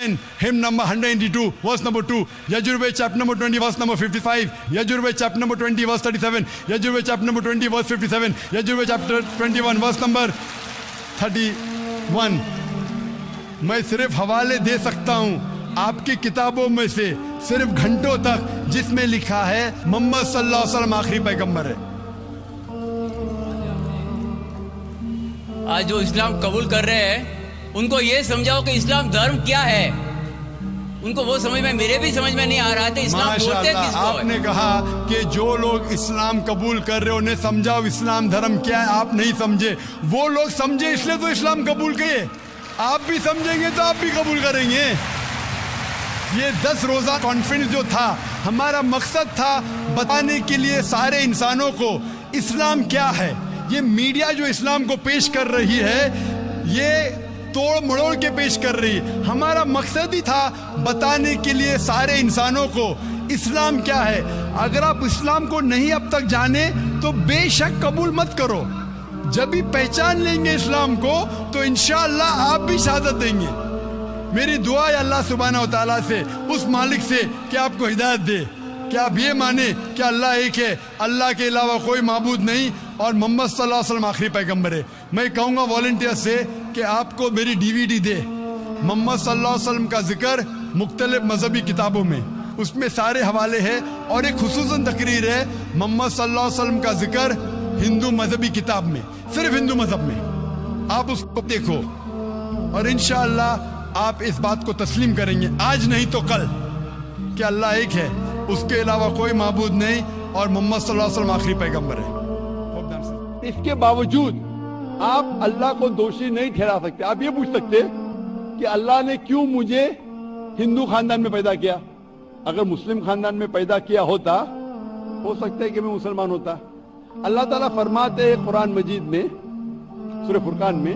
Hymn number 182, verse number 2. Yajurved chapter number 20, verse number 55. Yajurved chapter number 20, verse 37. Yajurved chapter number 20, verse 57. Yajurved chapter 21, verse number 31. मैं सिर्फ हवाले दे सकता हूँ आपकी किताबों में से सिर्फ घंटों तक, जिसमें लिखा है मोहम्मद सल्लल्लाहु अलैहि वसल्लम आखिरी पैगंबर है। आज जो इस्लाम कबूल कर रहे हैं उनको ये समझाओ कि इस्लाम धर्म क्या है। उनको वो समझ में, मेरे भी समझ में नहीं आ रहा था इस्लाम बोलते किसको है। आपने कहा कि जो लोग इस्लाम कबूल कर रहे हो उन्हें समझाओ इस्लाम धर्म क्या है। आप नहीं समझे, वो लोग समझे इसलिए तो इस्लाम कबूल किए। आप भी समझेंगे तो आप भी कबूल करेंगे। ये 10 रोजा कॉन्फ्रेंस जो था, हमारा मकसद था बताने के लिए सारे इंसानों को इस्लाम क्या है। ये मीडिया जो इस्लाम को पेश कर रही है, ये तोड़ मड़ोड़ के पेश कर रही। हमारा मकसद ही था बताने के लिए सारे इंसानों को इस्लाम क्या है। अगर आप इस्लाम को नहीं अब तक जाने तो बेशक कबूल मत करो। जब भी पहचान लेंगे इस्लाम को तो इंशाअल्लाह आप भी शहादत देंगे। मेरी दुआ है अल्लाह सुब्हानहू व तआला से, उस मालिक से, कि आपको हिदायत दे कि आप ये माने कि अल्लाह एक है, अल्लाह के अलावा कोई माबूद नहीं और मोहम्मद सल्लल्लाहु अलैहि वसल्लम आखिरी पैगंबर है। मैं कहूँगा वॉलंटियर से कि आपको मेरी DVD दे, मोहम्मद सल्लल्लाहु अलैहि वसल्लम का जिक्र मुख्तलिफ मजहबी किताबों में, उसमें सारे हवाले हैं। और एक खुसूसन तकरीर है मोहम्मद सल्लल्लाहु अलैहि वसल्लम का जिक्र हिंदू मजहबी किताब में, सिर्फ हिंदू मजहब में। आप उसको देखो और इंशाअल्लाह आप इस बात को तस्लीम करेंगे, आज नहीं तो कल, कि अल्लाह एक है, उसके अलावा कोई माबूद नहीं और मोहम्मद सल्लल्लाहु अलैहि वसल्लम आखिरी पैगंबर है। इसके बावजूद आप अल्लाह को दोषी नहीं ठहरा सकते। आप ये पूछ सकते कि अल्लाह ने क्यों मुझे हिंदू खानदान में पैदा किया। अगर मुस्लिम खानदान में पैदा किया होता, हो सकता है कि मैं मुसलमान होता। अल्लाह ताला फरमाते हैं कुरान मजीद में, सूरह फुरकान में,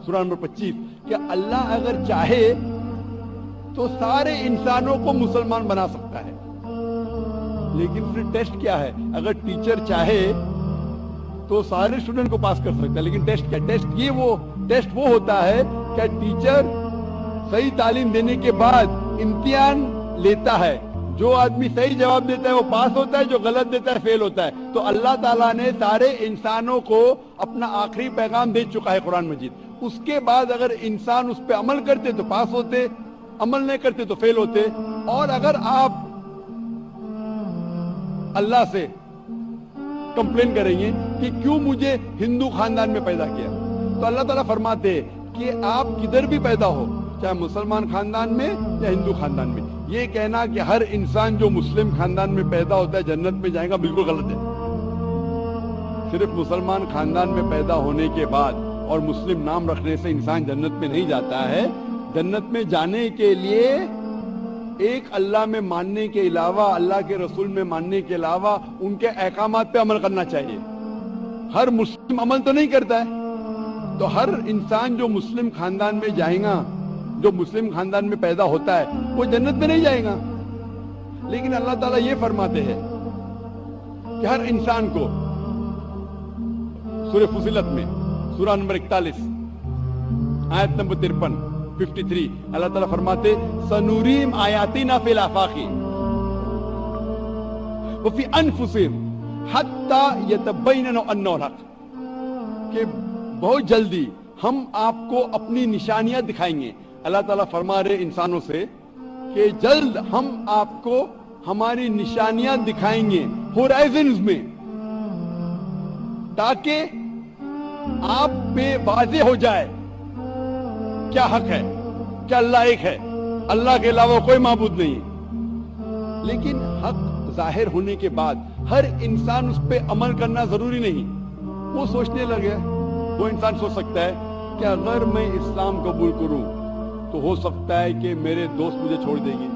सूरह नंबर 25, कि अल्लाह अगर चाहे तो सारे इंसानों को मुसलमान बना सकता है। लेकिन फिर टेस्ट क्या है? अगर टीचर चाहे तो सारे स्टूडेंट को पास कर सकता है, लेकिन टेस्ट क्या? टेस्ट वो होता है कि टीचर सही तालीम देने के बाद इम्तिहान लेता है। जो आदमी सही जवाब देता है वो पास होता है, जो गलत देता है फेल होता है। तो अल्लाह ताला ने सारे इंसानों को अपना आखिरी पैगाम दे चुका है कुरान मजीद। उसके बाद अगर इंसान उस पर अमल करते तो पास होते, अमल नहीं करते तो फेल होते। और अगर आप अल्लाह से कंप्लेन करेंगे कि क्यों मुझे हिंदू खानदान में पैदा किया, तो अल्लाह ताला फरमाते हैं कि आप किधर भी पैदा हो, चाहे मुसलमान खानदान में या हिंदू खानदान में, ये कहना कि हर इंसान जो मुस्लिम खानदान में पैदा होता है जन्नत में जाएगा, बिल्कुल गलत है। सिर्फ मुसलमान खानदान में पैदा होने के बाद और मुस्लिम नाम रखने से इंसान जन्नत में नहीं जाता है। जन्नत में जाने के लिए एक अल्लाह में मानने के अलावा, अल्लाह के रसूल में मानने के अलावा उनके अहकामात पे अमल करना चाहिए। हर मुस्लिम अमल तो नहीं करता है, तो हर इंसान जो मुस्लिम खानदान में जाएगा, जो मुस्लिम खानदान में पैदा होता है, वो जन्नत में नहीं जाएगा। लेकिन अल्लाह ताला ये फरमाते हैं कि हर इंसान को, सूरह फुसिलत में सूरह नंबर 41 आयत नंबर 53 अल्लाह ताला फरमाते, सनूरीम आयातिना फिल आफाकी व फी अनफुसिहिम हत्ता यतबय्यन अन्नहुल हक, कि बहुत जल्दी हम आपको अपनी निशानियां दिखाएंगे। अल्लाह ताला फरमा रहे इंसानों से कि जल्द हम आपको हमारी निशानियां दिखाएंगे होराइजन्स में, ताकि आप पे वाज़ेह हो जाए क्या हक है, क्या अल्लाह एक है, अल्लाह के अलावा कोई माबूद नहीं। लेकिन हक जाहिर होने के बाद हर इंसान उस पे अमल करना जरूरी नहीं। वो सोचने लगे, वो इंसान सोच सकता है कि अगर मैं इस्लाम कबूल करूं तो हो सकता है कि मेरे दोस्त मुझे छोड़ देंगे,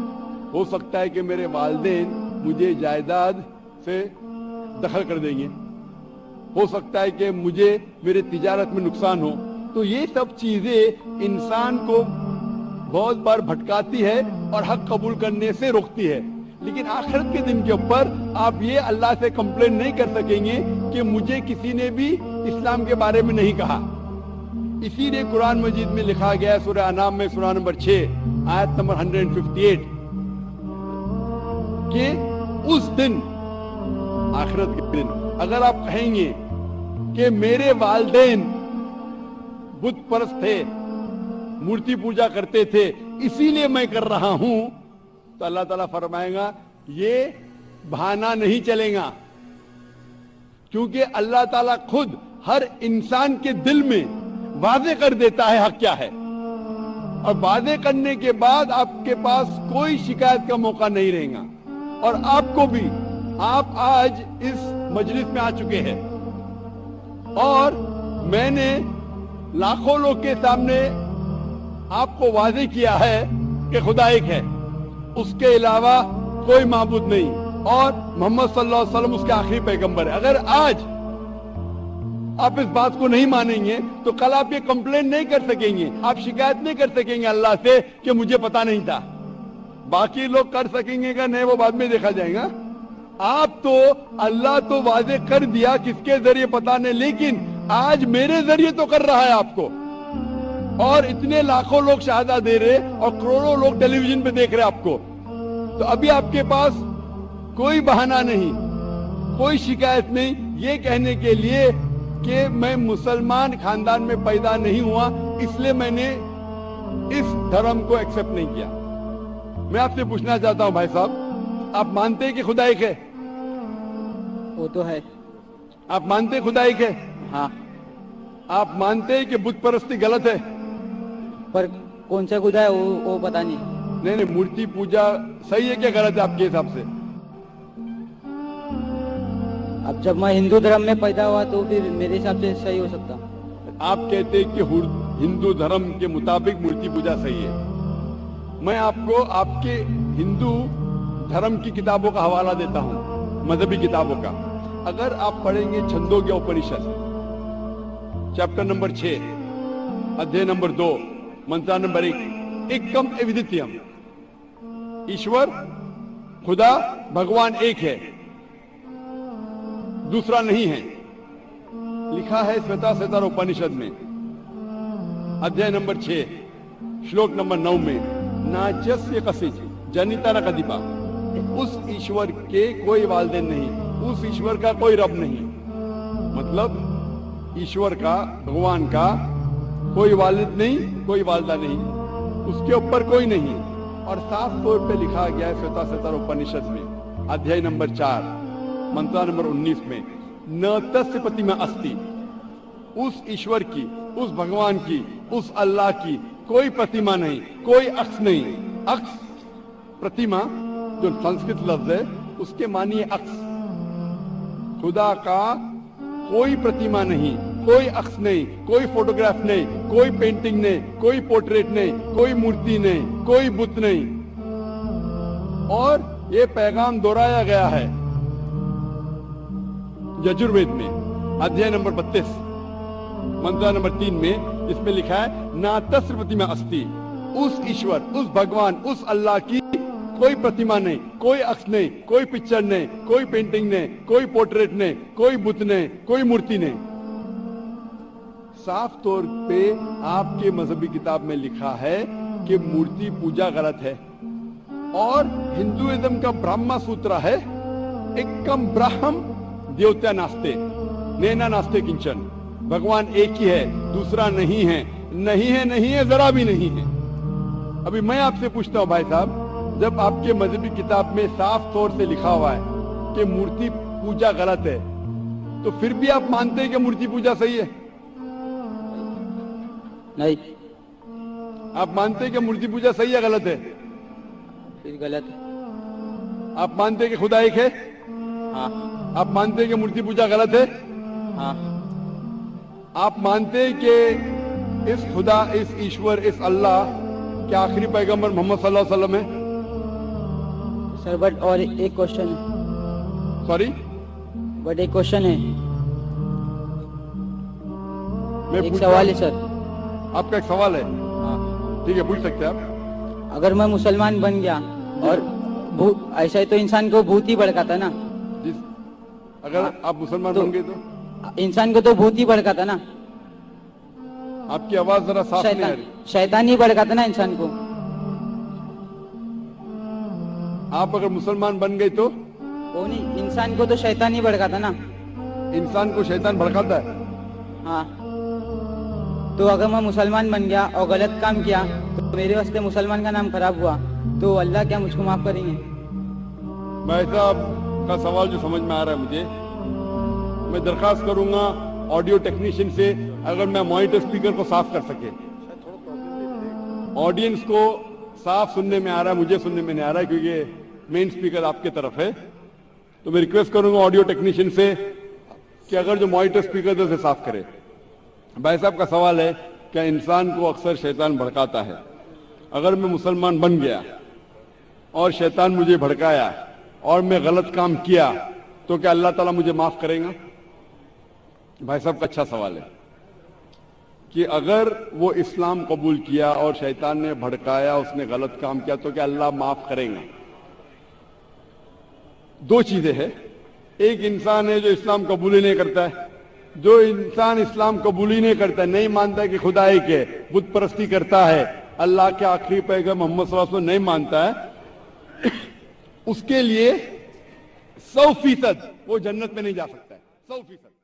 हो सकता है कि मेरे वालिदैन मुझे जायदाद से दखल कर देंगे, हो सकता है कि मुझे मेरे तिजारत में नुकसान हो। तो ये सब चीजें इंसान को बहुत बार भटकाती है और हक कबूल करने से रोकती है। लेकिन आखिरत के दिन के ऊपर आप ये अल्लाह से कंप्लेन नहीं कर सकेंगे कि मुझे किसी ने भी इस्लाम के बारे में नहीं कहा। इसीलिए कुरान मजीद में लिखा गया है सूरह अनाम में सूरह नंबर 6 आयत नंबर 158 कि उस दिन, आखिरत के दिन, अगर आप कहेंगे कि मेरे वालिदैन बुत परस्त थे, मूर्ति पूजा करते थे, इसीलिए मैं कर रहा हूं, तो अल्लाह ताला फरमाएगा ये बहाना नहीं चलेगा, क्योंकि अल्लाह ताला खुद हर इंसान के दिल में वादे कर देता है हक क्या है, और वादे करने के बाद आपके पास कोई शिकायत का मौका नहीं रहेगा। और आपको भी, आप आज इस मजलिस में आ चुके हैं और मैंने लाखों लोग के सामने आपको वादे किया है कि खुदा एक है, उसके अलावा कोई माबूद नहीं, और मोहम्मद सल्लल्लाहु अलैहि वसल्लम उसके आखिरी पैगंबर है। अगर आज आप इस बात को नहीं मानेंगे तो कल आप ये कंप्लेन नहीं कर सकेंगे, आप शिकायत नहीं कर सकेंगे अल्लाह से कि मुझे पता नहीं था। बाकी लोग कर सकेंगे क्या नहीं वो बाद में देखा जाएगा। आप तो, अल्लाह तो वादे कर दिया किसके जरिए पता नहीं, लेकिन आज मेरे जरिए तो कर रहा है आपको, और इतने लाखों लोग शहादा दे रहे और करोड़ों लोग टेलीविजन पे देख रहे आपको। तो अभी आपके पास कोई बहाना नहीं, कोई शिकायत नहीं ये कहने के लिए कि मैं मुसलमान खानदान में पैदा नहीं हुआ इसलिए मैंने इस धर्म को एक्सेप्ट नहीं किया। मैं आपसे पूछना चाहता हूं भाई साहब, आप मानते हैं कि खुदा एक है? वो तो है। आप मानते हैं खुदा एक है? हाँ। आप मानते हैं कि बुत परस्ती गलत है? पर कौन सा खुदा है वो पता नहीं। नहीं, मूर्ति पूजा सही है क्या गलत है आपके हिसाब से? अब जब मैं हिंदू धर्म में पैदा हुआ तो फिर मेरे हिसाब से सही हो सकता। आप कहते हैं कि हिंदू धर्म के मुताबिक मूर्ति पूजा सही है। मैं आपको आपके हिंदू धर्म की किताबों का हवाला देता हूं, मजहबी किताबों का। अगर आप पढ़ेंगे छंदोग्य उपनिषद चैप्टर नंबर 6 अध्याय नंबर 2 मंत्र नंबर 1, एकम एविदित्यम, ईश्वर खुदा भगवान एक है, दूसरा नहीं है, लिखा है श्वेताश्वेतर उपनिषद में अध्याय नंबर 6 श्लोक नंबर 9 में, नाचस्य कसिच जनिता न कदिपा, उस ईश्वर के कोई वालिदैन नहीं, उस ईश्वर का कोई रब नहीं। मतलब ईश्वर का, भगवान का कोई वालिद नहीं, कोई वालिदा नहीं, उसके ऊपर कोई नहीं। और साफ तौर पे लिखा गया है श्वेताश्वेतर उपनिषद में अध्याय नंबर 4 मंत्र नंबर 19 में, न तस्य प्रतिमा अस्ति, उस ईश्वर की, उस भगवान की, उस अल्लाह की कोई प्रतिमा नहीं, कोई अक्स नहीं। अक्स, प्रतिमा जो संस्कृत लफ्ज है उसके मानिए अक्स। खुदा का कोई प्रतिमा नहीं, कोई अक्स नहीं, कोई फोटोग्राफ नहीं, कोई पेंटिंग नहीं, कोई पोर्ट्रेट नहीं, कोई मूर्ति नहीं, कोई बुत नहीं। और ये पैगाम दोहराया गया है यजुर्वेद में अध्याय नंबर 32 मंत्र नंबर 3 में, इसमें लिखा है ना तस्य प्रतिमा अस्ति, उस ईश्वर, उस भगवान, उस अल्लाह की कोई प्रतिमा नहीं, कोई अक्स नहीं, कोई पिक्चर नहीं, कोई पेंटिंग नहीं, कोई पोर्ट्रेट नहीं, कोई बुत नहीं, कोई मूर्ति नहीं। साफ तौर पे आपके मजहबी किताब में लिखा है कि मूर्ति पूजा गलत है। और हिंदुइज्म का ब्रह्मा सूत्र है, एकम ब्रह्म देवता नास्ते नैना नास्ते किंचन, भगवान एक ही है, दूसरा नहीं है, नहीं है, नहीं है, जरा भी नहीं है। अभी मैं आपसे पूछता हूं भाई साहब, जब आपके मजहबी किताब में साफ तौर से लिखा हुआ है कि मूर्ति पूजा गलत है, तो फिर भी आप मानते हैं कि मूर्ति पूजा सही है? नहीं। आप मानते हैं कि मूर्ति पूजा सही है गलत है? फिर गलत है। आप मानते हैं कि खुदा एक है? हाँ। आप मानते हैं कि मूर्ति पूजा गलत है? हाँ। आप मानते हैं कि इस खुदा, इस ईश्वर, इस अल्लाह के आखिरी पैगंबर मोहम्मद सल्लल्लाहु अलैहि वसल्लम है? सर बट और एक क्वेश्चन है। सॉरी, बट एक क्वेश्चन है, एक पूछ सवाल है सर। आपका एक सवाल है? हाँ। ठीक है, पूछ सकते हैं आप। अगर मैं मुसलमान बन गया और ऐसा ही तो इंसान को भूत ही भड़काता ना? जिस अगर आप मुसलमान तो बन गए तो इंसान को तो भूत ही भड़काता ना? आपकी आवाज जरा साफ नहीं आ रही। शैतान ही भड़काता ना इंसान को? आप अगर मुसलमान बन गए तो वो नहीं, इंसान को तो शैतान ही भड़काता ना। इंसान को शैतान भड़काता है। हाँ, तो अगर मैं मुसलमान बन गया और गलत काम किया तो मेरे वास्ते मुसलमान का नाम खराब हुआ, तो अल्लाह क्या मुझको माफ करेंगे? भाई साहब का सवाल जो समझ में आ रहा है मुझे, मैं दरखास्त करूंगा ऑडियो टेक्नीशियन से, अगर मैं मॉनिटर स्पीकर को साफ कर सके। ऑडियंस को साफ सुनने में आ रहा है, मुझे सुनने में नहीं आ रहा है क्योंकि मेन स्पीकर आपके तरफ है। तो मैं रिक्वेस्ट करूंगा ऑडियो टेक्नीशियन से कि अगर जो मॉनिटर स्पीकर है उसे साफ करे। भाई साहब का सवाल है, क्या इंसान को अक्सर शैतान भड़काता है? अगर मैं मुसलमान बन गया और शैतान मुझे भड़काया और मैं गलत काम किया तो क्या अल्लाह ताला मुझे माफ करेगा? भाई साहब का अच्छा सवाल है कि अगर वो इस्लाम कबूल किया और शैतान ने भड़काया, उसने गलत काम किया, तो क्या अल्लाह माफ करेगा? दो चीजें हैं। एक इंसान है जो इस्लाम कबूल ही नहीं करता है। जो इंसान इस्लाम कबूल ही नहीं करता है, नहीं मानता है कि खुदा एक है, बुत परस्ती करता है, अल्लाह के आखिरी पैगंबर मोहम्मद सल्लल्लाहु अलैहि वसल्लम नहीं मानता है, उसके लिए 100% वो जन्नत में नहीं जा सकता है। 100%।